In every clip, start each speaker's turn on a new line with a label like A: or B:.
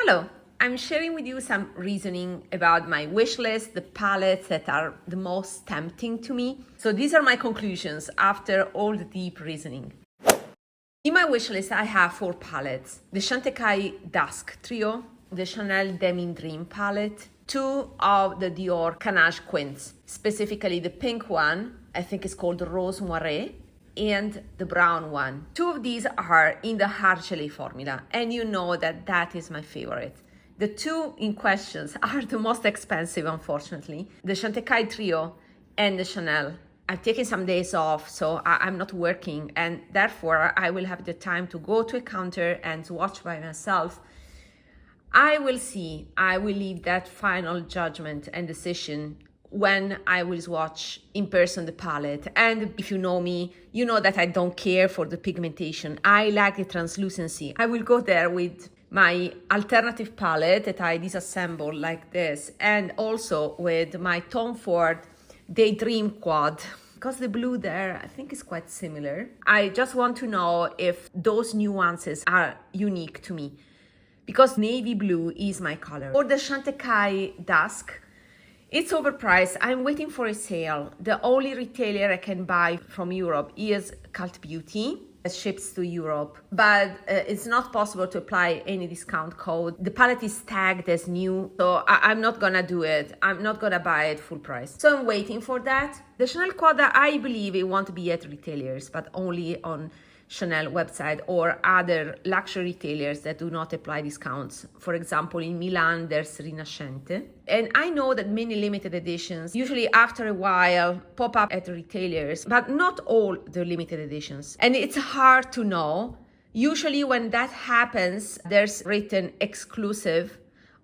A: Hello, I'm sharing with you some reasoning about my wish list, the palettes that are the most tempting to me. So these are my conclusions after all the deep reasoning. In my wish list, I have 4 palettes: the Chantecaille Dusk Trio, the Chanel Denim Dream palette, 2 of the Dior Cannage Quints, specifically the pink one, I think it's called Rose Moiré, and the brown one. 2 of these are in the Argelé formula, and you know that is my favorite. The 2 in questions are the most expensive, unfortunately, the Chantecaille Trio and the Chanel. I've taken some days off, so I'm not working, and therefore I will have the time to go to a counter and swatch by myself. I will see. I will leave that final judgment and decision when I will swatch in person the palette. And if you know me, you know that I don't care for the pigmentation. I like the translucency. I will go there with my alternative palette that I disassemble like this, and also with my Tom Ford Daydream quad, because the blue there I think is quite similar. I just want to know if those nuances are unique to me, because navy blue is my color. For the Chantecaille Dusk, it's overpriced. I'm waiting for a sale. The only retailer I can buy from Europe is Cult Beauty. It ships to Europe, but it's not possible to apply any discount code. The palette is tagged as new, so I'm not gonna do it. I'm not gonna buy it full price. So I'm waiting for that. The Chanel Quad, I believe it won't be at retailers, but only on Chanel website or other luxury retailers that do not apply discounts. For example, in Milan, there's Rinascente. And I know that many limited editions, usually after a while, pop up at retailers, but not all the limited editions. And it's hard to know. Usually when that happens, there's written exclusive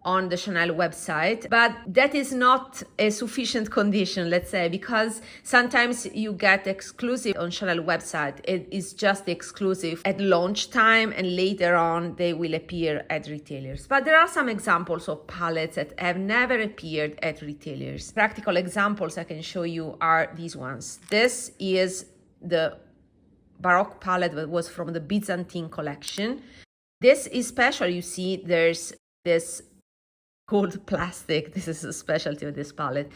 A: on the Chanel website, but that is not a sufficient condition, let's say, because sometimes you get exclusive on Chanel website. It is just exclusive at launch time, and later on they will appear at retailers. But there are some examples of palettes that have never appeared at retailers. Practical examples I can show you are these ones. This is the Baroque palette that was from the Byzantine collection. This is special. You see, there's this gold plastic. This is a specialty of this palette.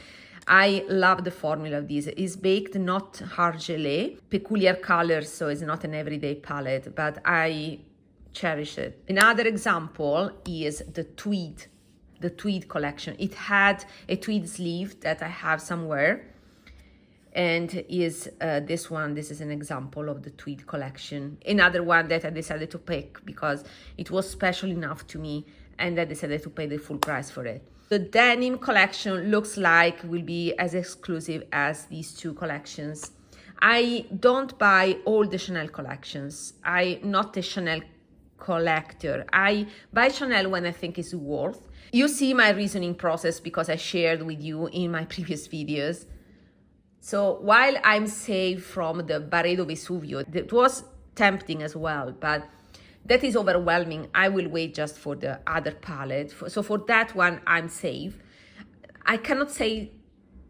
A: I love the formula of this. It's baked not Argelé, peculiar colors, so it's not an everyday palette, but I cherish it. Another example is the tweed collection. It had a tweed sleeve that I have somewhere, and is this one. This is an example of the tweed collection. Another one that I decided to pick because it was special enough to me, and I decided to pay the full price for it. The denim collection looks like will be as exclusive as these 2 collections. I don't buy all the Chanel collections. I'm not a Chanel collector. I buy Chanel when I think it's worth. You see my reasoning process because I shared with you in my previous videos. So while I'm safe from the Barredo Vesuvio, that was tempting as well, but that is overwhelming. I will wait just for the other palette. So for that one, I'm safe. I cannot say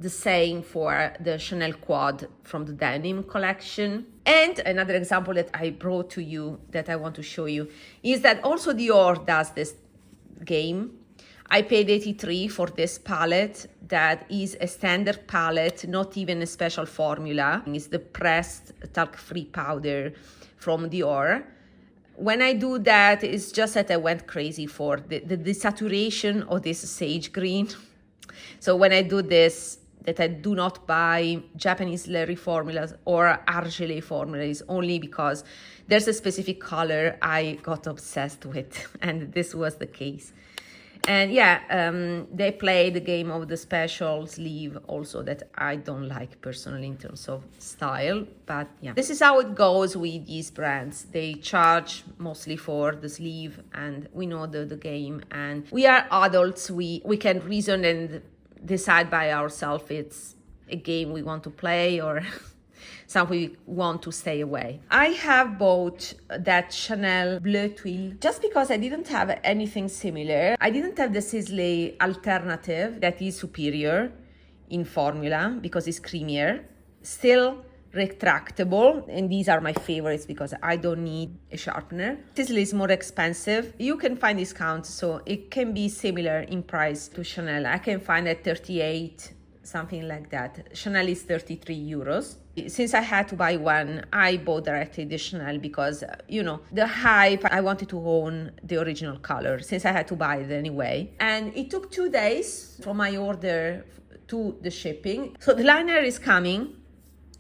A: the same for the Chanel Quad from the Denim collection. And another example that I brought to you that I want to show you is that also Dior does this game. I paid 83 for this palette that is a standard palette, not even a special formula. It's the pressed talc-free powder from Dior. When I do that, it's just that I went crazy for the desaturation of this sage green. So when I do this, that I do not buy Japanese Larry formulas or Argelé formulas, only because there's a specific color I got obsessed with, and this was the case. And yeah, they play the game of the special sleeve also that I don't like personally in terms of style, but yeah. This is how it goes with these brands. They charge mostly for the sleeve, and we know the game, and we are adults. We can reason and decide by ourselves it's a game we want to play or something we want to stay away. I have bought that Chanel Bleu Tuile just because I didn't have anything similar. I didn't have the Sisley alternative that is superior in formula because it's creamier. Still, retractable, and these are my favorites because I don't need a sharpener. This is more expensive. You can find discounts, so it can be similar in price to Chanel. I can find at 38, something like that. Chanel is 33 euros. Since I had to buy one, I bought directly the Chanel because, you know, the hype, I wanted to own the original color since I had to buy it anyway. And it took 2 days from my order to the shipping. So the liner is coming.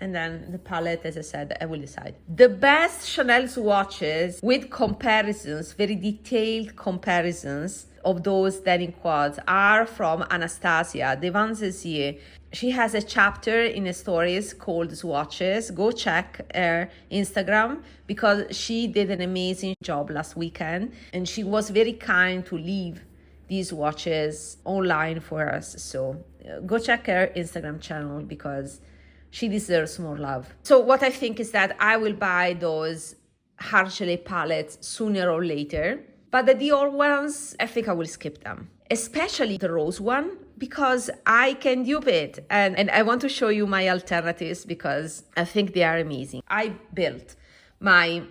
A: And then the palette, as I said, I will decide. The best Chanel swatches with comparisons, very detailed comparisons of those denim quads are from Anastasia de Vanzessier. She has a chapter in her stories called Swatches. Go check her Instagram because she did an amazing job last weekend. And she was very kind to leave these watches online for us. So go check her Instagram channel because she deserves more love. So what I think is that I will buy those Argelé palettes sooner or later. But the Dior ones, I think I will skip them. Especially the rose one, because I can dupe it. And I want to show you my alternatives because I think they are amazing. I built my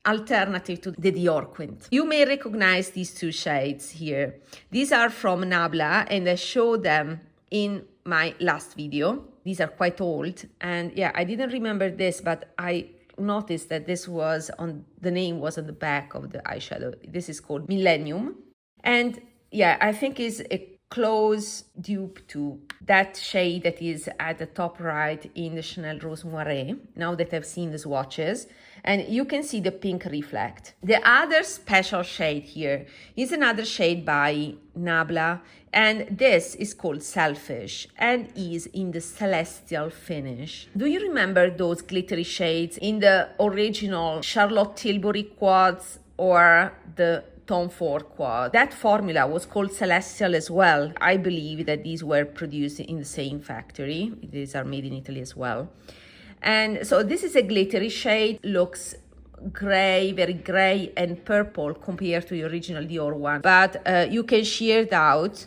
A: alternative to the Dior Quint. You may recognize these two shades here. These are from Nabla and I showed them in my last video. These are quite old, and yeah, I didn't remember this, but I noticed that this was on, the name was on the back of the eyeshadow. This is called Millennium, and yeah, I think is a close dupe to that shade that is at the top right in the Chanel Rose Moiré, now that I've seen the swatches, and you can see the pink reflect. The other special shade here is another shade by Nabla, and this is called Selfish and is in the Celestial finish. Do you remember those glittery shades in the original Charlotte Tilbury quads or the Tom Ford quad? That formula was called Celestial as well. I believe that these were produced in the same factory. These are made in Italy as well. And so this is a glittery shade, looks gray, very gray and purple compared to the original Dior one. But you can sheer it out.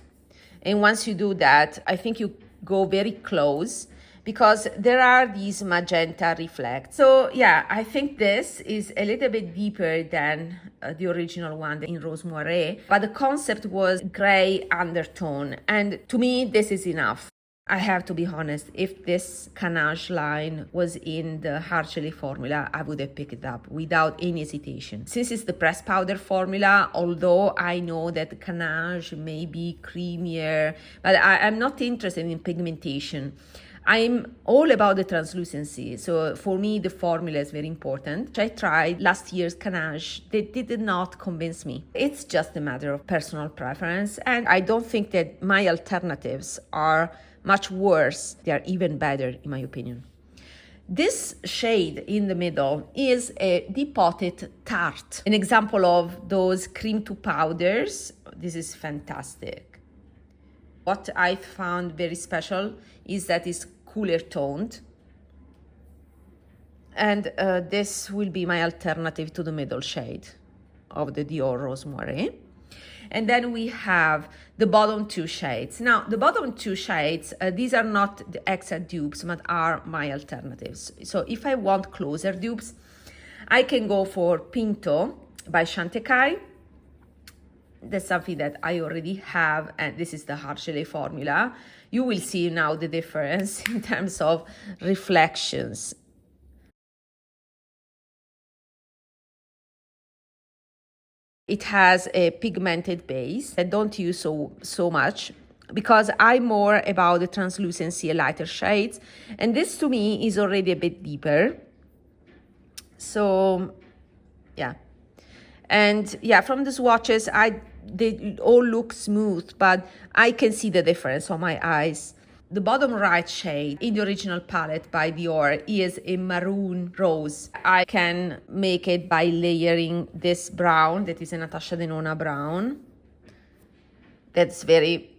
A: And once you do that, I think you go very close because there are these magenta reflects. So yeah, I think this is a little bit deeper than the original one in Rose Moiré, but the concept was gray undertone. And to me, this is enough. I have to be honest, if this Cannage line was in the Argelé formula, I would have picked it up without any hesitation. Since it's the pressed powder formula, although I know that Cannage may be creamier, but I'm not interested in pigmentation. I'm all about the translucency. So for me, the formula is very important. I tried last year's Cannage. They did not convince me. It's just a matter of personal preference. And I don't think that my alternatives are much worse. They are even better, in my opinion. This shade in the middle is a Depotted Tarte, an example of those cream to powders. This is fantastic. What I found very special is that it's cooler toned. And this will be my alternative to the middle shade of the Dior Rose Moiré. And then we have the bottom two shades. Now, the bottom two shades, these are not the exact dupes, but are my alternatives. So if I want closer dupes, I can go for Pinto by Chantecaille. That's something that I already have, and this is the Argelé formula. You will see now the difference in terms of reflections. It has a pigmented base. I don't use so much because I'm more about the translucency and lighter shades. And this to me is already a bit deeper. So, yeah. And yeah, from the swatches, they all look smooth, but I can see the difference on my eyes. The bottom right shade in the original palette by Dior is a maroon rose. I can make it by layering this brown, that is a Natasha Denona brown. That's very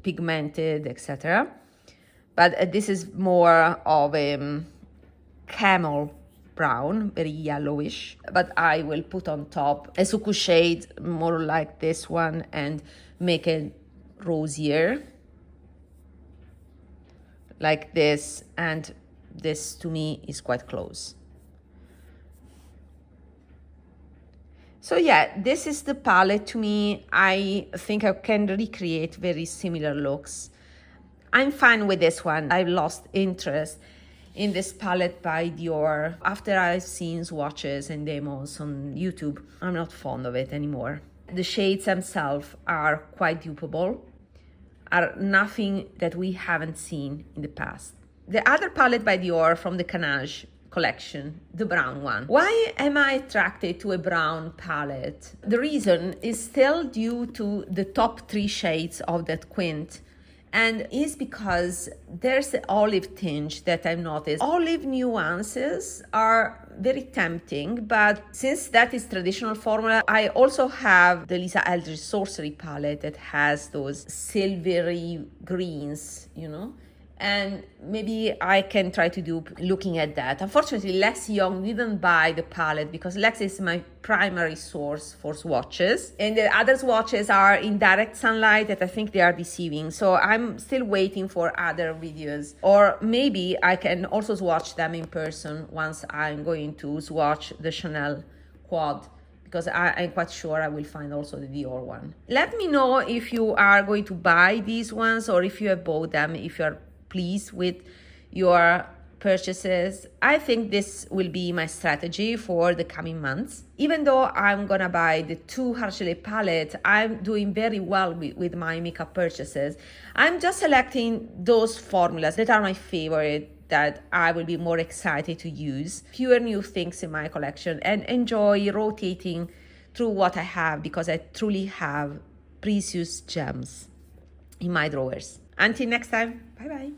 A: pigmented, etc. But this is more of a camel brown, very yellowish. But I will put on top a Suku shade more like this one and make it rosier, like this, and this to me is quite close. So yeah, this is the palette to me. I think I can recreate very similar looks. I'm fine with this one. I've lost interest in this palette by Dior after I've seen swatches and demos on YouTube. I'm not fond of it anymore. The shades themselves are quite dupeable, are nothing that we haven't seen in the past. The other palette by Dior from the Cannage collection, the brown one. Why am I attracted to a brown palette? The reason is still due to the top 3 shades of that quint, and is because there's the olive tinge that I've noticed. Olive nuances are very tempting, but since that is traditional formula, I also have the Lisa Eldridge Sorcery palette that has those silvery greens, you know, and maybe I can try to do looking at that. Unfortunately, Lex Young didn't buy the palette because Lex is my primary source for swatches, and the other swatches are in direct sunlight that I think they are deceiving. So I'm still waiting for other videos, or maybe I can also swatch them in person once I'm going to swatch the Chanel quad, because I'm quite sure I will find also the Dior one. Let me know if you are going to buy these ones or if you have bought them, if you're pleased with your purchases. I think this will be my strategy for the coming months. Even though I'm gonna buy the 2 Argelet palette, I'm doing very well with my makeup purchases. I'm just selecting those formulas that are my favorite, that I will be more excited to use. Fewer new things in my collection, and enjoy rotating through what I have, because I truly have precious gems in my drawers. Until next time, bye bye.